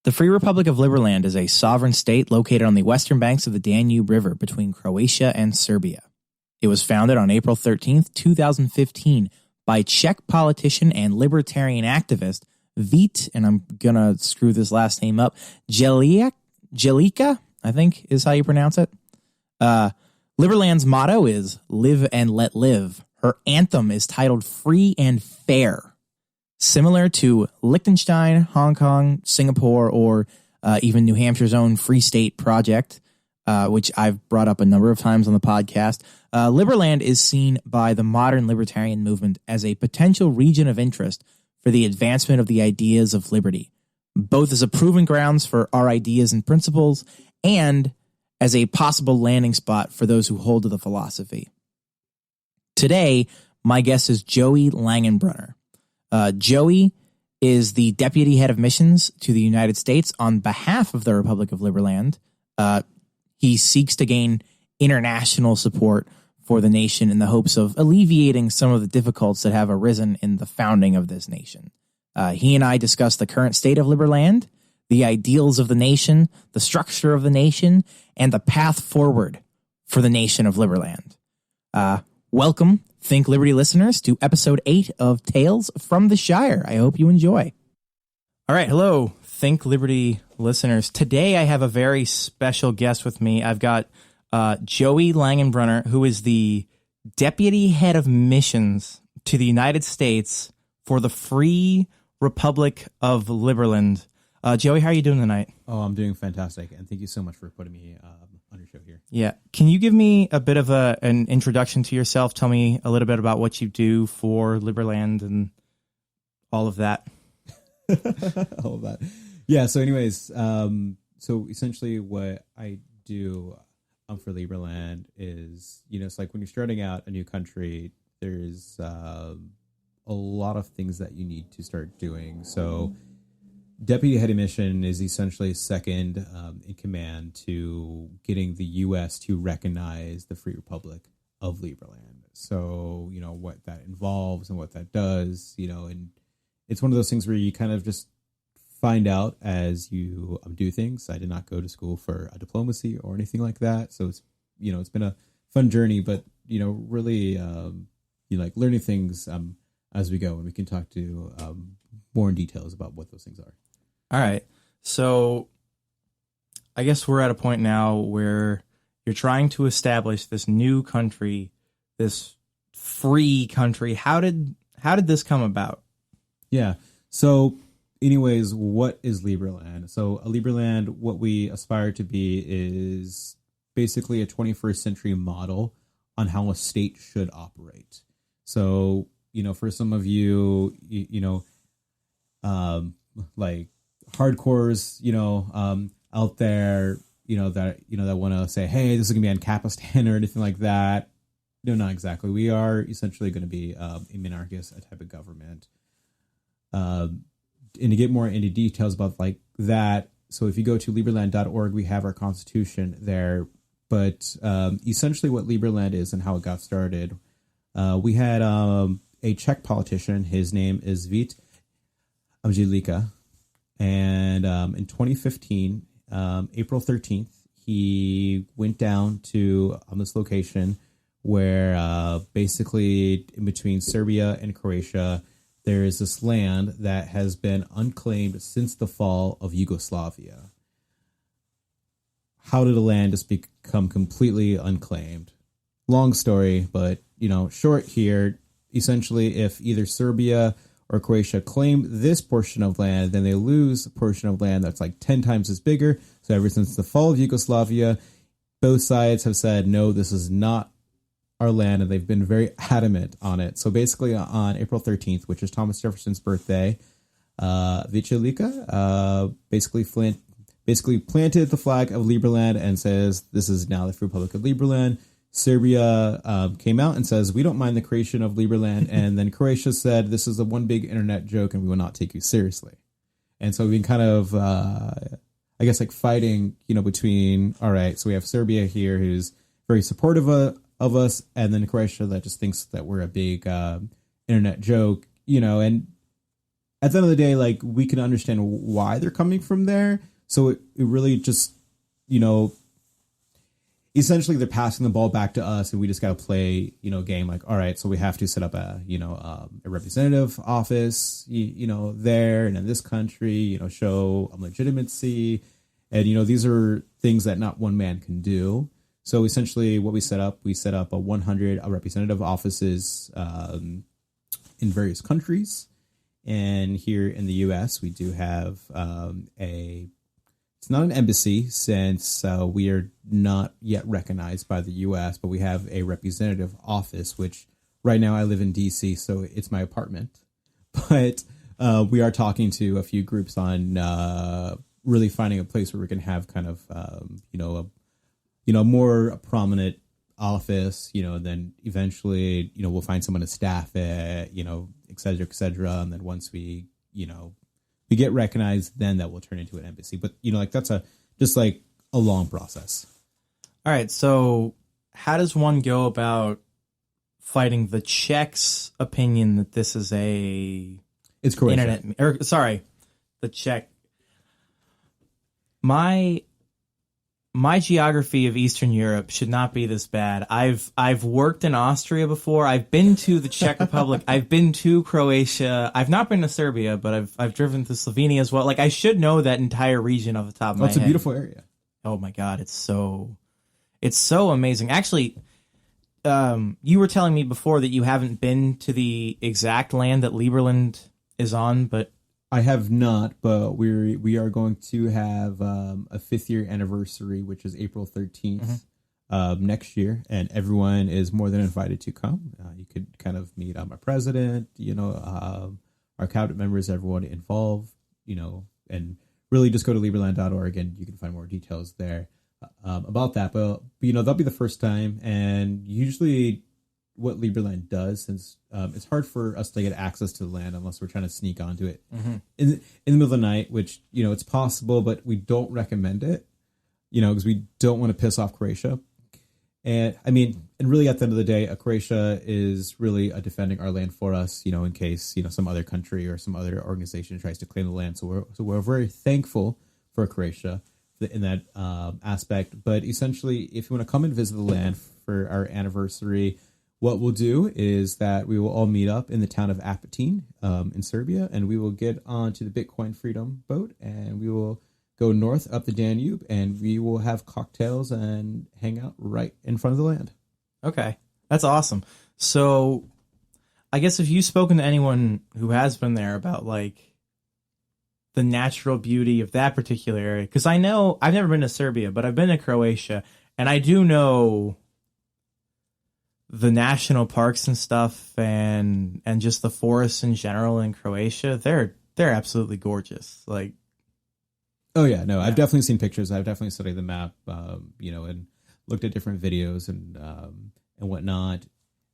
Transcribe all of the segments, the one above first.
The Free Republic of Liberland is a sovereign state located on the western banks of the Danube River between Croatia and Serbia. It was founded on April 13th, 2015 by Czech politician and libertarian activist Vít, and I'm going to screw this last name up, Jelika, I think is how you pronounce it. Liberland's motto is live and let live. Her anthem is titled Free and Fair. Similar to Liechtenstein, Hong Kong, Singapore, or even New Hampshire's own Free State Project, which I've brought up a number of times on the podcast, Liberland is seen by the modern libertarian movement as a potential region of interest for the advancement of the ideas of liberty, both as a proven grounds for our ideas and principles and as a possible landing spot for those who hold to the philosophy. Today, my guest is Joey Langenbrunner. Joey is the deputy head of missions to the United States on behalf of the Republic of Liberland. He seeks to gain international support for the nation in the hopes of alleviating some of the difficulties that have arisen in the founding of this nation. He and I discuss the current state of Liberland, the ideals of the nation, the structure of the nation, and the path forward for the nation of Liberland. Welcome, Think Liberty listeners, to episode 8 of Tales from the Shire. I hope you enjoy. All right, hello, Think Liberty listeners. Today I have a very special guest with me. I've got Joey Langenbrunner, who is the deputy head of missions to the United States for the Free Republic of Liberland. Joey, how are you doing tonight? Oh, I'm doing fantastic, and thank you so much for putting me on your show here. Yeah. Can you give me a bit of an introduction to yourself? Tell me a little bit about what you do for Liberland and all of that. All of that. Yeah, so anyways, so essentially what I do for Liberland is, it's like when you're starting out a new country, there's a lot of things that you need to start doing. So Deputy Head of Mission is essentially second in command to getting the U.S. to recognize the Free Republic of Liberland. So, what that involves and what that does, and it's one of those things where you kind of just find out as you do things. I did not go to school for a diplomacy or anything like that. So it's, it's been a fun journey, but, really, like learning things as we go, and we can talk to more in details about what those things are. All right. So I guess we're at a point now where you're trying to establish this new country, this free country. How did this come about? Yeah. So anyways, what is Liberland? So a Liberland, what we aspire to be is basically a 21st century model on how a state should operate. So, for some of you, like hardcores, out there, that want to say, hey, this is going to be Ancapistan or anything like that. No, not exactly. We are essentially going to be a monarchist type of government. And to get more into details about like that, so if you go to liberland.org, we have our constitution there. But essentially what Liberland is and how it got started, we had a Czech politician. His name is Vít Jelika. And in 2015, April 13th, he went down to this location where basically in between Serbia and Croatia, there is this land that has been unclaimed since the fall of Yugoslavia. How did the land just become completely unclaimed? Long story, but, short here. Essentially, if either Serbia or Croatia claim this portion of land, then they lose a portion of land that's like 10 times as bigger. So ever since the fall of Yugoslavia, both sides have said, no, this is not our land, and they've been very adamant on it. So basically on April 13th, which is Thomas Jefferson's birthday, Vít Jelika basically planted the flag of Liberland and says, this is now the Free Republic of Liberland. Serbia came out and says, we don't mind the creation of Liberland. And then Croatia said, this is a one big internet joke and we will not take you seriously. And so we've been kind of, I guess, like fighting, between, all right, so we have Serbia here who's very supportive of us, and then Croatia that just thinks that we're a big internet joke, and at the end of the day, like, we can understand why they're coming from there. So it really just, you know, essentially they're passing the ball back to us, and we just got to play, you know, game. Like, all right, so we have to set up a, you know, a representative office, you know, there and in this country, you know, show legitimacy. And, you know, these are things that not one man can do. So essentially what we set up 100 representative offices in various countries. And here in the U.S., we do have it's not an embassy, since we are not yet recognized by the U.S., but we have a representative office, which right now I live in D.C., so it's my apartment. But we are talking to a few groups on really finding a place where we can have kind of, more prominent office, you know, and then eventually, you know, we'll find someone to staff it, you know, et cetera, et cetera. And then once we, you know, we get recognized, then that will turn into an embassy. But, you know, like, that's just a long process. All right. So how does one go about fighting the Czechs' opinion that this is it's Croatia. The Czech. My geography of Eastern Europe should not be this bad. I've worked in Austria before. I've been to the Czech Republic. I've been to Croatia. I've not been to Serbia, but I've driven to Slovenia as well. Like, I should know that entire region off the top of my head. It's a beautiful area. Oh my God, it's so amazing. Actually, you were telling me before that you haven't been to the exact land that Liberland is on, but I have not, but we are going to have a 5th year anniversary, which is April 13th next year, and everyone is more than invited to come. You could kind of meet my president, you know, our cabinet members, everyone involved, you know, and really just go to liberland.org and you can find more details there about that. But, you know, that'll be the first time, and usually what Liberland does, since it's hard for us to get access to the land unless we're trying to sneak onto it in the middle of the night, which, you know, it's possible, but we don't recommend it, you know, because we don't want to piss off Croatia. And I mean, and really at the end of the day, Croatia is really defending our land for us, you know, in case, you know, some other country or some other organization tries to claim the land. So we're very thankful for Croatia in that aspect. But essentially, if you want to come and visit the land for our anniversary, what we'll do is that we will all meet up in the town of Apatin in Serbia, and we will get onto the Bitcoin Freedom boat, and we will go north up the Danube, and we will have cocktails and hang out right in front of the land. Okay, that's awesome. So I guess if you've spoken to anyone who has been there about, like, the natural beauty of that particular area, because I know I've never been to Serbia, but I've been to Croatia, and I do know the national parks and stuff, and just the forests in general in Croatia, they're absolutely gorgeous. Like, oh yeah, no, yeah. I've definitely seen pictures. I've definitely studied the map, you know, and looked at different videos and whatnot.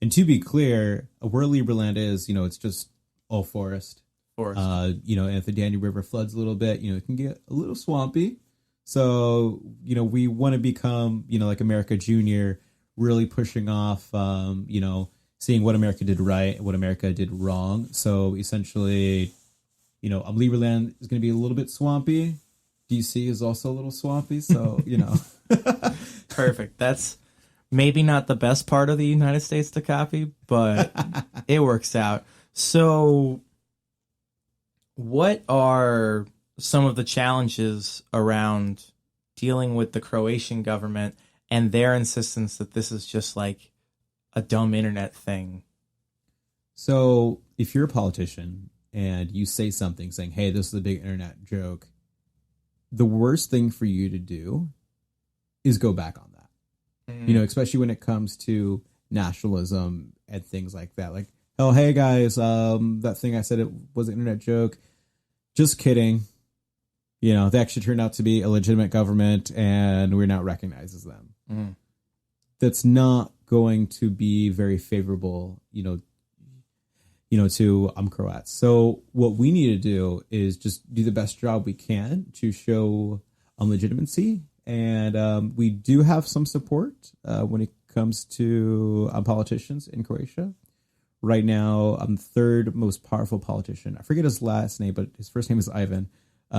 And to be clear, where Liberland is, you know, it's just all forest. You know, and if the Danube River floods a little bit, you know, it can get a little swampy. So, you know, we want to become, you know, like America Junior, really pushing off, you know, seeing what America did right and what America did wrong. So essentially, you know, Liberland is going to be a little bit swampy. DC is also a little swampy. So, you know. Perfect. That's maybe not the best part of the United States to copy, but it works out. So what are some of the challenges around dealing with the Croatian government and their insistence that this is just like a dumb internet thing? So if you're a politician and you say something saying, hey, this is a big internet joke, the worst thing for you to do is go back on that. You know, especially when it comes to nationalism and things like that. Like, oh, hey guys, that thing I said it was an internet joke. Just kidding. You know, they actually turned out to be a legitimate government and we're not recognized as them. That's not going to be very favorable, you know, to Croats. So what we need to do is just do the best job we can to show legitimacy. And we do have some support when it comes to politicians in Croatia. right now, third most powerful politician. I forget his last name, but his first name is Ivan.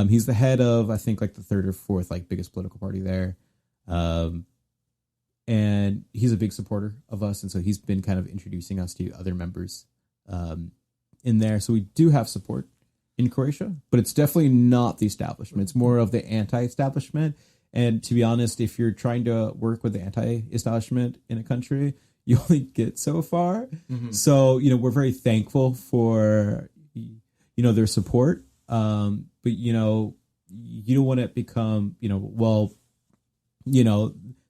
He's the head of, I think, like the third or fourth like biggest political party there. And he's a big supporter of us. And so he's been kind of introducing us to other members in there. So we do have support in Croatia, but it's definitely not the establishment. It's more of the anti-establishment. And to be honest, if you're trying to work with the anti-establishment in a country, you only get so far. Mm-hmm. So, we're very thankful for, their support. But, you don't want it become,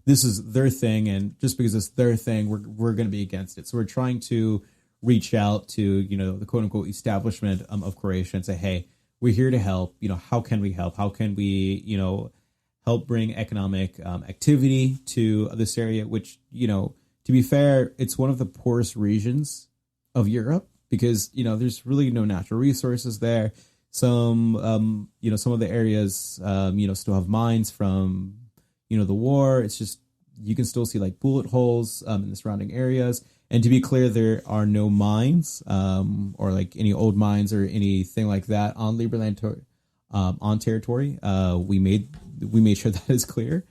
this is their thing. And just because it's their thing, we're going to be against it. So we're trying to reach out to, the quote unquote establishment of Croatia and say, hey, we're here to help. How can we help? How can we, help bring economic activity to this area, which, to be fair, it's one of the poorest regions of Europe because, there's really no natural resources there. Some of the areas, still have mines from, the war. It's just, you can still see like bullet holes in the surrounding areas. And to be clear, there are no mines or like any old mines or anything like that on Liberland on territory. We made sure that is clear.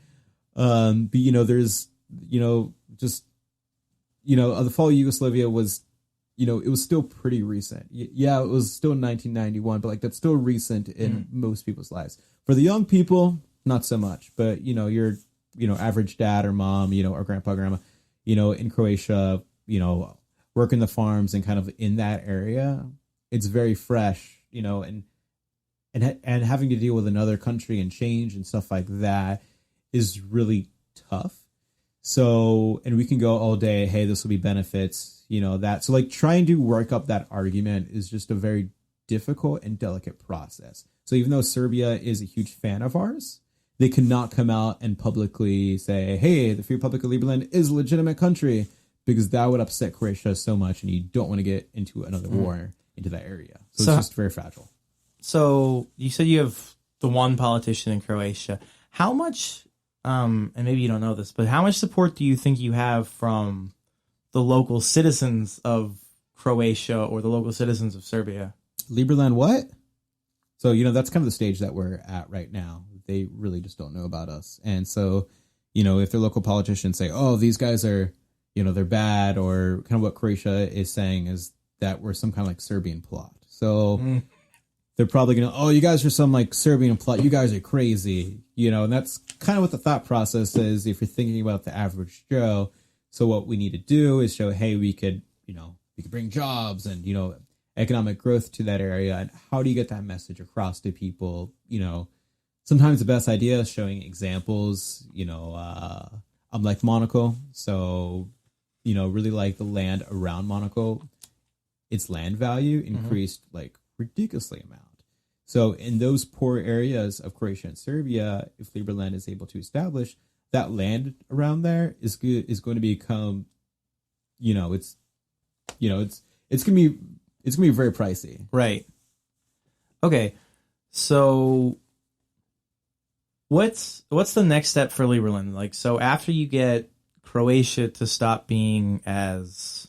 But, there's, just, the fall of Yugoslavia was, it was still pretty recent. Yeah, it was still 1991, but like that's still recent in most people's lives. For the young people, not so much. But, your, average dad or mom, or grandpa, grandma, in Croatia, working the farms and kind of in that area, it's very fresh, and having to deal with another country and change and stuff like that is really tough. So, and we can go all day, hey, this will be benefits, that. So like trying to work up that argument is just a very difficult and delicate process. So even though Serbia is a huge fan of ours, they cannot come out and publicly say, hey, the Free Republic of Liberland is a legitimate country, because that would upset Croatia so much, and you don't want to get into another war into that area. So it's just very fragile. So you said you have the one politician in Croatia. How much, and maybe you don't know this, but how much support do you think you have from the local citizens of Croatia or the local citizens of Serbia? Liberland what? So, that's kind of the stage that we're at right now. They really just don't know about us. And so, if their local politicians say, oh, these guys are, they're bad, or kind of what Croatia is saying is that we're some kind of like Serbian plot. So they're probably going to, oh, you guys are some like Serbian plot. You guys are crazy, and that's kind of what the thought process is if you're thinking about the average Joe. So what we need to do is show, hey, we could bring jobs and, economic growth to that area. And how do you get that message across to people? Sometimes the best idea is showing examples, I'm like Monaco. So, really like the land around Monaco, its land value increased like ridiculously amount. So in those poor areas of Croatia and Serbia, if Liberland is able to establish that land around there is going to become, it's going to be very pricey. Right. Okay. So what's the next step for Liberland? Like, so after you get Croatia to stop being as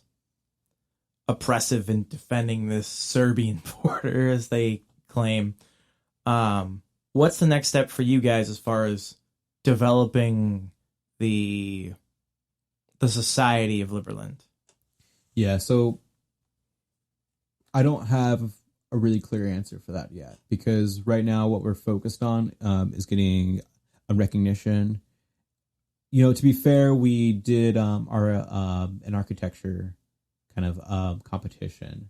oppressive in defending this Serbian border as they claim, what's the next step for you guys as far as developing the society of Liberland? Yeah, so I don't have a really clear answer for that yet, because right now what we're focused on is getting a recognition. To be fair, we did our an architecture kind of competition,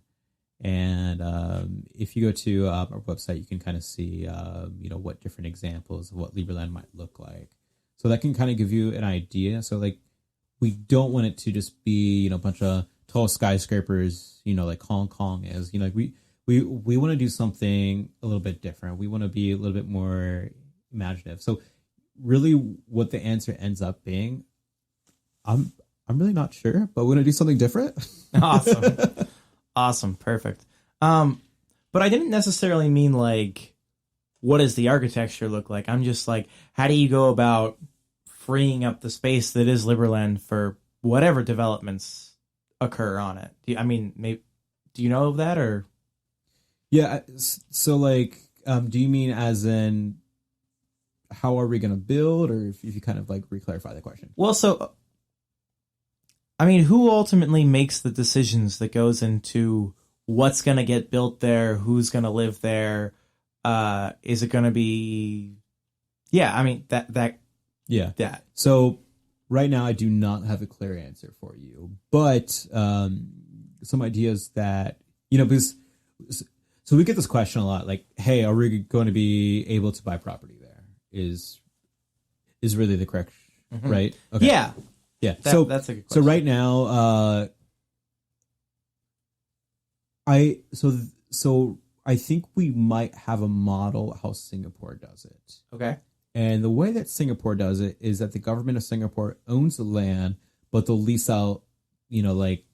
and if you go to our website, you can kind of see what different examples of what Liberland might look like. So that can kind of give you an idea. So like, we don't want it to just be a bunch of tall skyscrapers, like Hong Kong is. We want to do something a little bit different. We want to be a little bit more imaginative. So really what the answer ends up being, I'm really not sure, but we're going to do something different. Awesome. Perfect. But I didn't necessarily mean like, what does the architecture look like? I'm just like, how do you go about freeing up the space that is Liberland for whatever developments occur on it? Do you know of that or? Yeah. So like, do you mean as in how are we going to build, or if you kind of like re-clarify the question? Well, so, I mean, who ultimately makes the decisions that goes into what's going to get built there? Who's going to live there? Is it going to be, yeah, I mean, that. So right now I do not have a clear answer for you, but, some ideas that, because, so we get this question a lot, like, hey, are we going to be able to buy property there? Is really the correct, right? Okay. Yeah. That's a good question. So right now, I think we might have a model how Singapore does it. Okay. And the way that Singapore does it is that the government of Singapore owns the land, but they'll lease out, like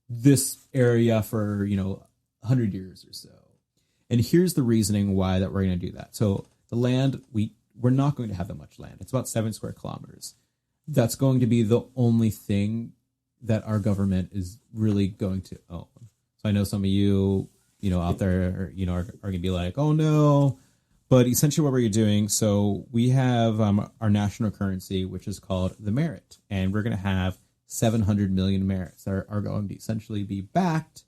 this area for, 100 years or so. And here's the reasoning why that we're going to do that. So the land, we're not going to have that much land. It's about 7 square kilometers. That's going to be the only thing that our government is really going to own. So I know some of you, out there, are going to be like, oh no. But essentially what we're doing, so we have our national currency, which is called the merit. And we're going to have 700 million merits that are going to essentially be backed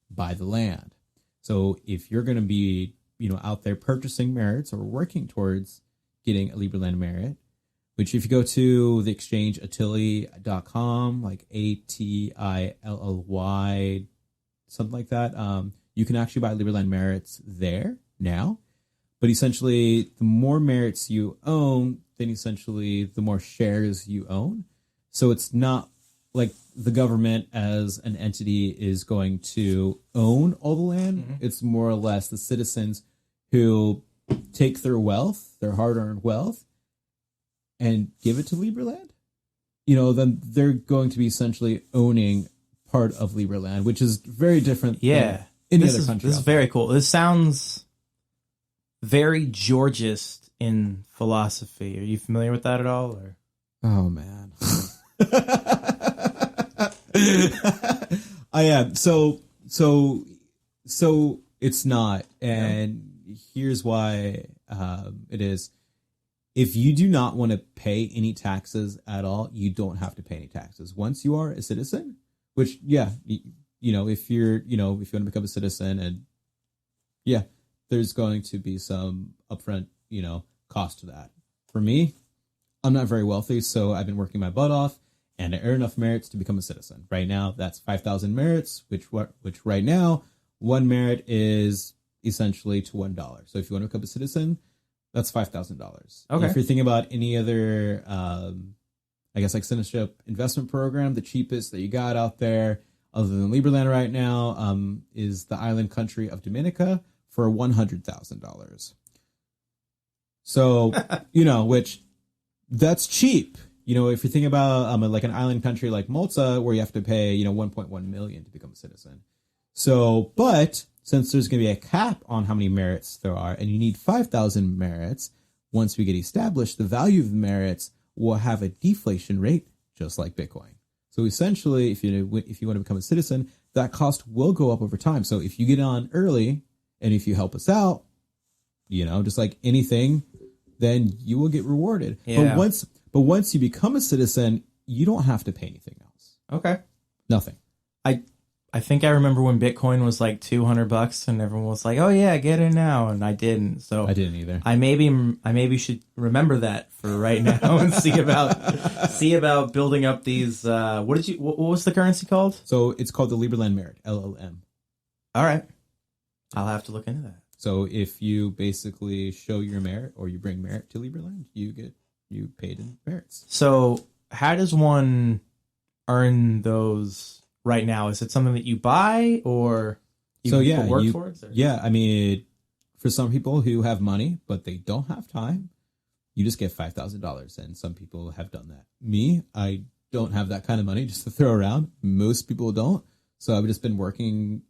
by the land. So if you're going to be, out there purchasing merits or working towards getting a Liberland merit, which if you go to the exchange Atilly.com, like ATILLY, something like that, you can actually buy Liberland merits there now. But essentially, the more merits you own, then essentially the more shares you own. So it's not like the government as an entity is going to own all the land. Mm-hmm. It's more or less the citizens who take their wealth, their hard-earned wealth, and give it to Liberland. Then they're going to be essentially owning part of Liberland, which is very different than any other country. This is very cool. This sounds very Georgist in philosophy. Are you familiar with that at all? Or? Oh, man. I am. So it's not. And here's why it is. If you do not want to pay any taxes at all, you don't have to pay any taxes. Once you are a citizen, which, if you're, if you want to become a citizen, and there's going to be some upfront, cost to that. For me, I'm not very wealthy, so I've been working my butt off, and I earn enough merits to become a citizen. Right now, that's 5,000 merits, which right now, one merit is essentially to $1. So if you want to become a citizen, that's $5,000. Okay. If you're thinking about any other, I guess like citizenship investment program, the cheapest that you got out there, other than Liberland right now, is the island country of Dominica for $100,000. So, which that's cheap. If you're thinking about like an island country like Malta, where you have to pay, 1.1 million to become a citizen. So, but since there's going to be a cap on how many merits there are, and you need 5,000 merits, once we get established, the value of the merits will have a deflation rate, just like Bitcoin. So essentially, if you want to become a citizen, that cost will go up over time. So if you get on early, and if you help us out, just like anything, then you will get rewarded. Yeah. But once you become a citizen, you don't have to pay anything else. Okay. Nothing. I think I remember when Bitcoin was like $200 and everyone was like, "Oh yeah, get in now," and I didn't. So I didn't either. I maybe should remember that for right now and see about building up these. What was the currency called? So it's called the Liberland Merit, LLM. All right, I'll have to look into that. So if you basically show your merit or you bring merit to Liberland, you paid in merits. So how does one earn those right now? Is it something that you buy or work for it? Or? Yeah, I mean, for some people who have money but they don't have time, you just get $5,000, and some people have done that. Me, I don't have that kind of money just to throw around. Most people don't. So I've just been working,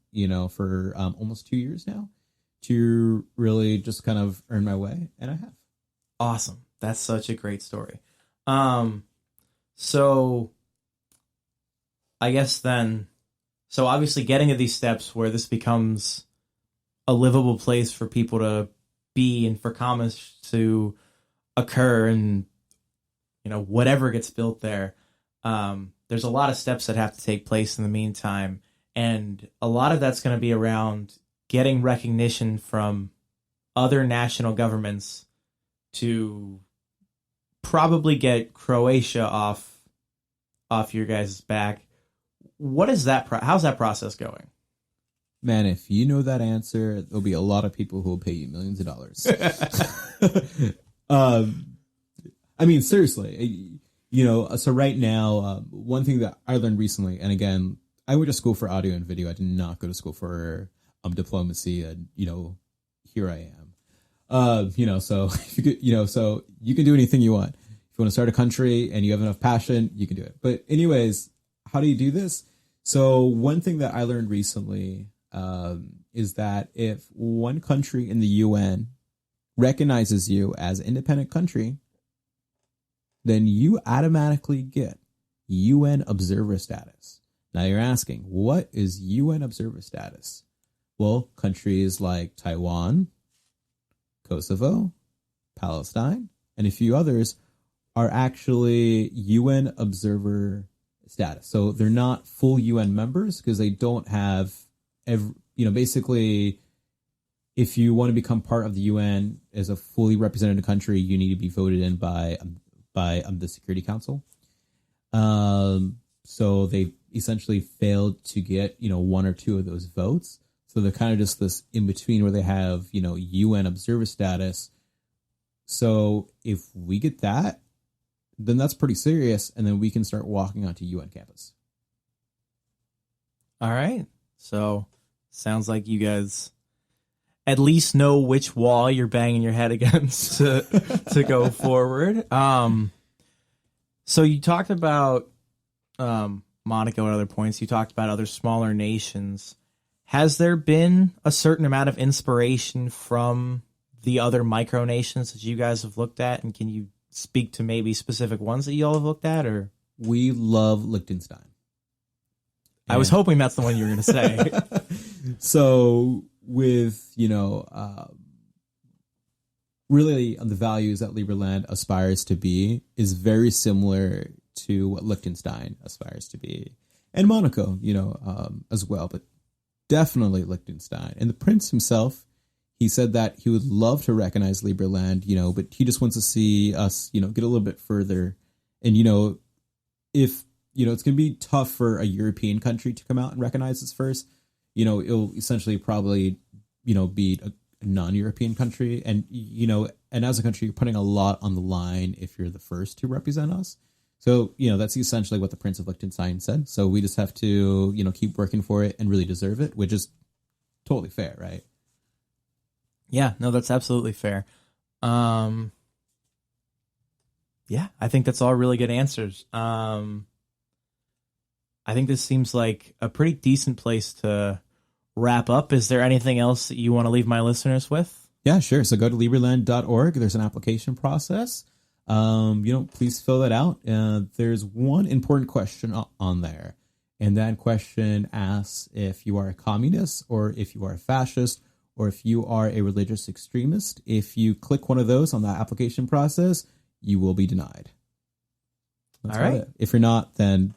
for almost 2 years now to really just kind of earn my way, and I have. Awesome. That's such a great story. So I guess then, so obviously getting to these steps where this becomes a livable place for people to be and for commerce to occur and, whatever gets built there, there's a lot of steps that have to take place in the meantime. And a lot of that's going to be around getting recognition from other national governments to probably get Croatia off your guys' back. What is that? How's that process going? Man, if you know that answer, there'll be a lot of people who will pay you millions of dollars. I mean, seriously, so right now, one thing that I learned recently, and again, I went to school for audio and video. I did not go to school for diplomacy, and, here I am. So if you could, so you can do anything you want. If you want to start a country and you have enough passion, you can do it. But anyways, how do you do this? So one thing that I learned recently is that if one country in the UN recognizes you as an independent country, then you automatically get UN observer status. Now you're asking, what is UN observer status? Well, countries like Taiwan, Kosovo, Palestine, and a few others are actually UN observer status. So they're not full UN members because they don't have basically, if you want to become part of the UN as a fully represented country, you need to be voted in by the Security Council. So they essentially failed to get, one or two of those votes. So they're kind of just this in between where they have, UN observer status. So if we get that, then that's pretty serious. And then we can start walking onto UN campus. All right. So sounds like you guys at least know which wall you're banging your head against to go forward. So you talked about Monaco and other points. You talked about other smaller nations. Has there been a certain amount of inspiration from the other micronations that you guys have looked at? And can you speak to maybe specific ones that you all have looked at? Or we love Liechtenstein. I was hoping that's the one you were going to say. So with, really the values that Liberland aspires to be is very similar to what Liechtenstein aspires to be. And Monaco, as well, but definitely Liechtenstein. And the prince himself, he said that he would love to recognize Liberland, but he just wants to see us, get a little bit further. And, if, it's going to be tough for a European country to come out and recognize us first, it'll essentially probably, be a non-European country. And, and as a country, you're putting a lot on the line if you're the first to represent us. So, that's essentially what the Prince of Liechtenstein said. So we just have to, keep working for it and really deserve it, which is totally fair, right? Yeah, no, that's absolutely fair. Yeah, I think that's all really good answers. I think this seems like a pretty decent place to wrap up. Is there anything else that you want to leave my listeners with? Yeah, sure. So go to liberland.org. There's an application process. Please fill that out. There's one important question on there. And that question asks if you are a communist or if you are a fascist or if you are a religious extremist. If you click one of those on that application process, you will be denied. That's all right. If you're not, then,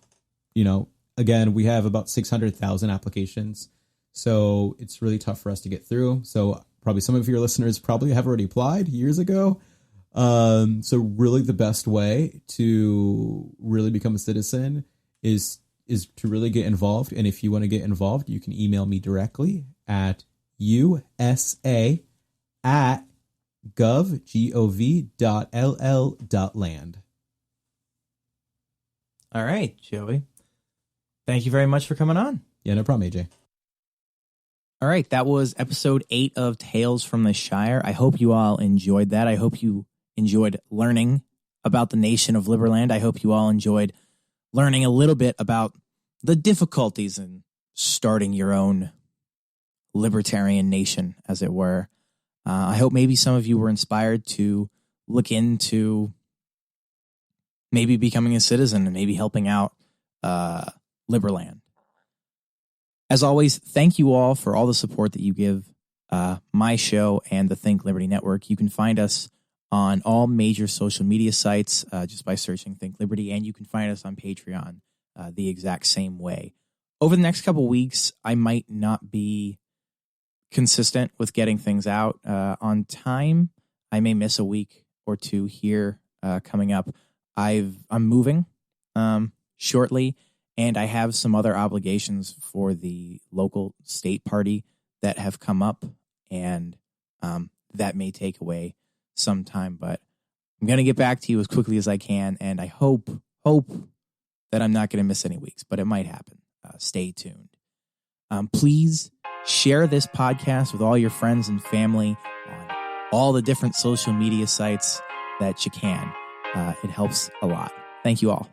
again, we have about 600,000 applications. So it's really tough for us to get through. So probably some of your listeners probably have already applied years ago. So really the best way to really become a citizen is to really get involved. And if you want to get involved, you can email me directly at usa@gov.ll.land. All right, Joey. Thank you very much for coming on. Yeah, no problem, AJ. All right, that was episode 8 of Tales from the Shire. I hope you all enjoyed that. I hope you enjoyed learning about the nation of Liberland. I hope you all enjoyed learning a little bit about the difficulties in starting your own libertarian nation, as it were. I hope maybe some of you were inspired to look into maybe becoming a citizen and maybe helping out Liberland. As always, thank you all for all the support that you give my show and the Think Liberty Network. You can find us on all major social media sites just by searching Think Liberty, and you can find us on Patreon the exact same way. Over the next couple weeks, I might not be consistent with getting things out on time. I may miss a week or two here coming up. I'm moving shortly, and I have some other obligations for the local state party that have come up, and that may take away some time, but I'm going to get back to you as quickly as I can, and I hope that I'm not going to miss any weeks, but it might happen. Stay tuned. Please share this podcast with all your friends and family on all the different social media sites that you can. It helps a lot. Thank you all.